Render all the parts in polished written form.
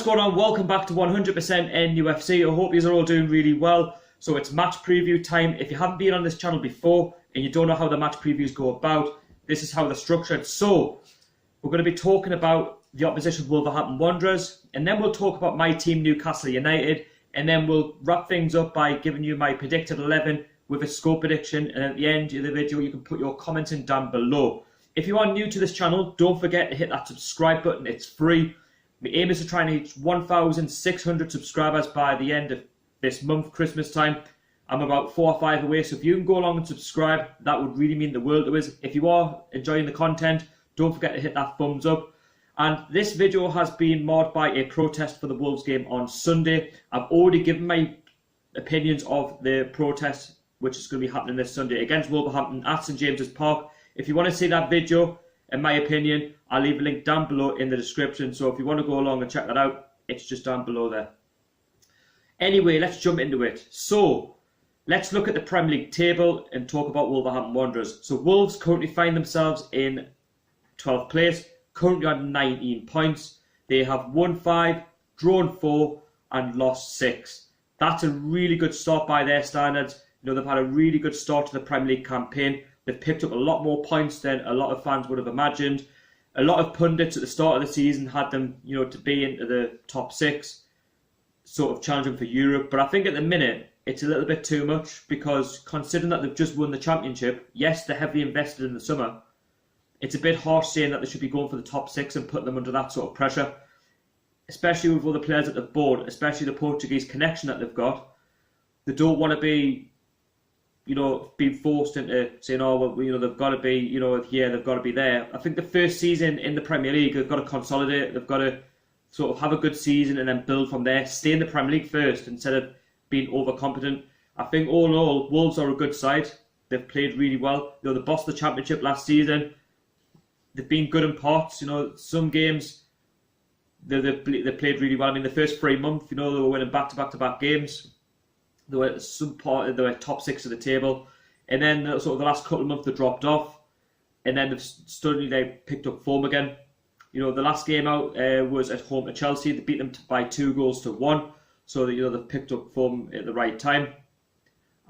going on? Welcome back to 100% NUFC. I hope you are all doing really well. So it's match preview time. If you haven't been on this channel before and you don't know how the match previews go about, this is how they're structured. So we're going to be talking about the opposition Wolverhampton Wanderers, and then we'll talk about my team Newcastle United, and then we'll wrap things up by giving you my predicted 11 with a score prediction, and at the end of the video you can put your comments in down below. If you are new to this channel, don't forget to hit that subscribe button. It's free. My aim is to try and reach 1,600 subscribers by the end of this month, Christmas time. I'm about 4 or 5 away, so if you can go along and subscribe, that would really mean the world to us. If you are enjoying the content, don't forget to hit that thumbs up. And this video has been marred by a protest for the Wolves game on Sunday. I've already given my opinions of the protest, which is going to be happening this Sunday against Wolverhampton at St James's Park. If you want to see that video, in my opinion, I'll leave a link down below in the description. So if you want to go along and check that out, it's just down below there. Anyway, let's jump into it. So let's look at the Premier League table and talk about Wolverhampton Wanderers. So Wolves currently find themselves in 12th place, currently on 19 points. They have won 5, drawn 4 and lost 6. That's a really good start by their standards. You know, they've had a really good start to the Premier League campaign. They've picked up a lot more points than a lot of fans would have imagined. A lot of pundits at the start of the season had them, to be into the top 6, sort of challenging for Europe. But I think at the minute, it's a little bit too much, because considering that they've just won the Championship, yes, they're heavily invested in the summer. It's a bit harsh saying that they should be going for the top 6 and putting them under that sort of pressure, especially with all the players that they've bought, especially the Portuguese connection that they've got. They don't want to be being forced into saying, oh, well, they've got to be, here, they've got to be there. I think the first season in the Premier League, they've got to consolidate, they've got to sort of have a good season and then build from there, stay in the Premier League first instead of being overconfident. I think all in all, Wolves are a good side. They've played really well. They bossed the Championship last season. They've been good in parts. Some games they played really well. I mean, the first 3 months, they were winning back-to-back games. They were top 6 of the table, and then sort of the last couple of months they dropped off, and then they've suddenly picked up form again. The last game out was at home to Chelsea. They beat them by 2-1, so they've picked up form at the right time.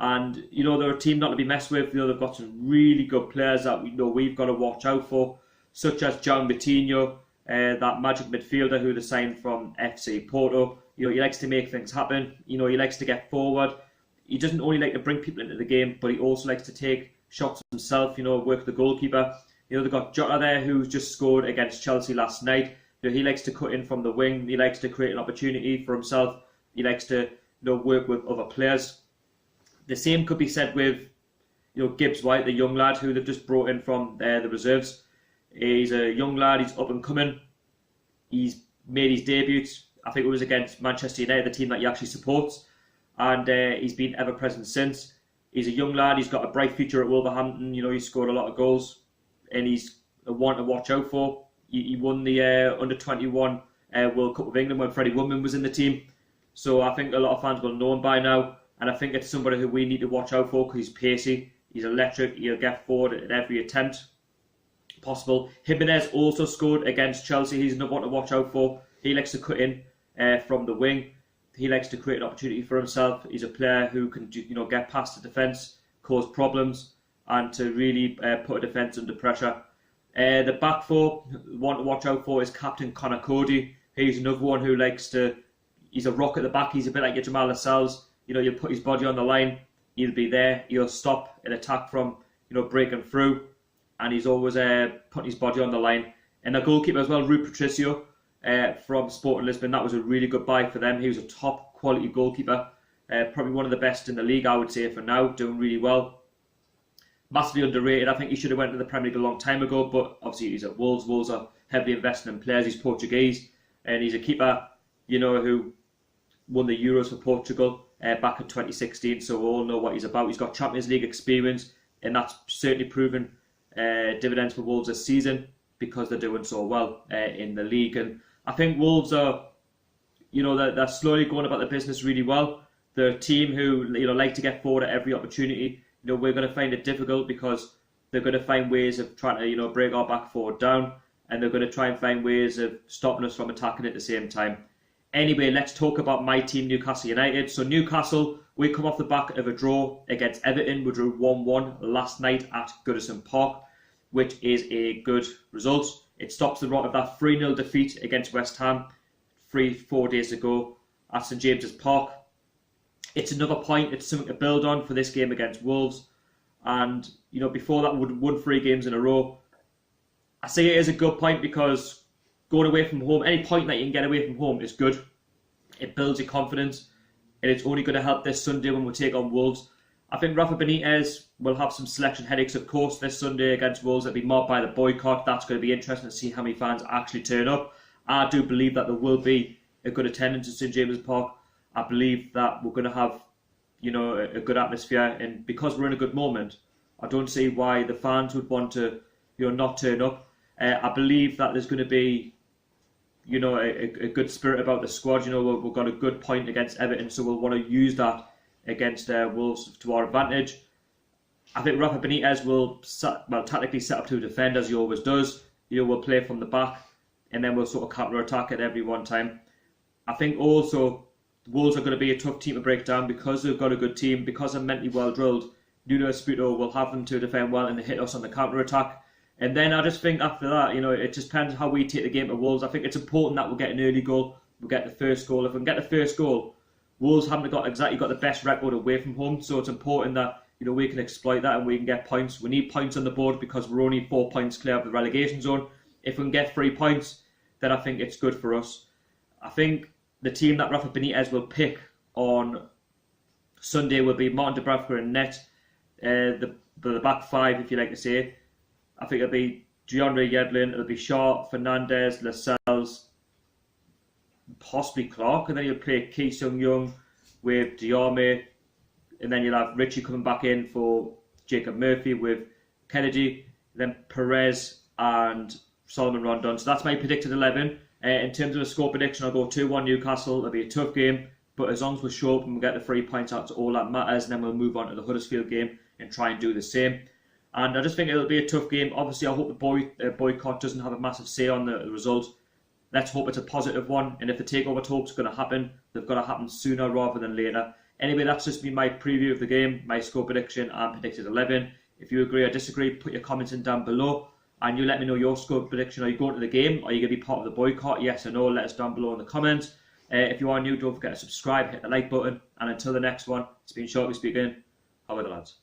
And they're a team not to be messed with. They've got some really good players that we've got to watch out for, such as João Moutinho, that magic midfielder who they signed from FC Porto. He likes to make things happen. He likes to get forward. He doesn't only like to bring people into the game, but he also likes to take shots himself, work the goalkeeper. They've got Jota there, who's just scored against Chelsea last night. He likes to cut in from the wing. He likes to create an opportunity for himself. He likes to work with other players. The same could be said with Gibbs White, the young lad who they've just brought in from the reserves. He's a young lad. He's up and coming. He's made his debut. I think it was against Manchester United, the team that he actually supports, and he's been ever present since. He's a young lad. He's got a bright future at Wolverhampton. He's scored a lot of goals, and he's a one to watch out for. He won the under-21 World Cup with England when Freddie Woodman was in the team, so I think a lot of fans will know him by now. And I think it's somebody who we need to watch out for, because he's pacey, he's electric, he'll get forward at every attempt possible. Jimenez also scored against Chelsea. He's another one to watch out for. He likes to cut in from the wing. He likes to create an opportunity for himself. He's a player who can get past the defence, cause problems, and to really put a defence under pressure. The back four, one to watch out for is Captain Connor Cody. He's another one who likes to, he's a rock at the back. He's a bit like your Jamal Lascelles. You'll put his body on the line, he'll be there. He'll stop an attack from breaking through, and he's always putting his body on the line. And the goalkeeper as well, Rui Patricio, from Sporting Lisbon. That was a really good buy for them. He was a top quality goalkeeper, probably one of the best in the league, I would say, for now, doing really well. Massively underrated. I think he should have went to the Premier League a long time ago, but obviously he's at Wolves. Wolves are heavily investing in players. He's Portuguese, and he's a keeper, who won the Euros for Portugal back in 2016, so we all know what he's about. He's got Champions League experience, and that's certainly proven dividends for Wolves this season, because they're doing so well in the league. And I think Wolves are, they're slowly going about their business really well. They're a team who like to get forward at every opportunity. We're going to find it difficult, because they're going to find ways of trying to break our back four down, and they're going to try and find ways of stopping us from attacking at the same time. Anyway, let's talk about my team, Newcastle United. So Newcastle, we come off the back of a draw against Everton. We drew 1-1 last night at Goodison Park, which is a good result. It stops the rot of that 3-0 defeat against West Ham 4 days ago at St James's Park. It's another point. It's something to build on for this game against Wolves. And, you know, before that, we'd won 3 games in a row. I say it is a good point because going away from home, any point that you can get away from home is good. It builds your confidence, and it's only going to help this Sunday when we take on Wolves. I think Rafa Benitez will have some selection headaches, of course, this Sunday against Wolves. It'll be marked by the boycott. That's going to be interesting to see how many fans actually turn up. I do believe that there will be a good attendance at St James's Park. I believe that we're going to have, you know, a good atmosphere, and because we're in a good moment, I don't see why the fans would want to, you know, not turn up. I believe that there's going to be, you know, a good spirit about the squad. You know, we've got a good point against Everton, so we'll want to use that against Wolves to our advantage. I think Rafa Benitez will tactically set up to defend as he always does. You know, we'll play from the back, and then we'll sort of counter-attack at every one time. I think also Wolves are going to be a tough team to break down because they've got a good team, because they're mentally well drilled. Nuno Espirito will have them to defend well and hit us on the counter-attack. And then I just think after that, you know, it just depends how we take the game to Wolves. I think it's important that we'll get an early goal. We'll get the first goal. If we can get the first goal, Wolves haven't got the best record away from home. So it's important that, you know, we can exploit that and we can get points. We need points on the board because we're only 4 points clear of the relegation zone. If we can get 3 points, then I think it's good for us. I think the team that Rafa Benitez will pick on Sunday will be Martin Dubravka in net. The back 5, if you like to say. I think it'll be DeAndre Yedlin, it'll be Shaw, Fernandez, Lascelles, possibly Clark, and then you'll play Ki Sung-young with Diarme, and then you'll have Richie coming back in for Jacob Murphy with Kennedy, then Perez and Solomon Rondon. So that's my predicted 11. In terms of a score prediction, I'll go 2-1 Newcastle. It'll be a tough game, but as long as we're show up and we get the 3 points out, all that matters, and then we'll move on to the Huddersfield game and try and do the same. And I just think it'll be a tough game. Obviously, I hope the boycott doesn't have a massive say on the result. Let's hope it's a positive one. And if the takeover talks are going to happen, they've got to happen sooner rather than later. Anyway, that's just been my preview of the game, my score prediction and predicted 11. If you agree or disagree, put your comments in down below. And you let me know your score prediction. Are you going to the game? Are you going to be part of the boycott? Yes or no? Let us down below in the comments. If you are new, don't forget to subscribe, hit the like button. And until the next one, it's been Shortly speaking. How are the lads?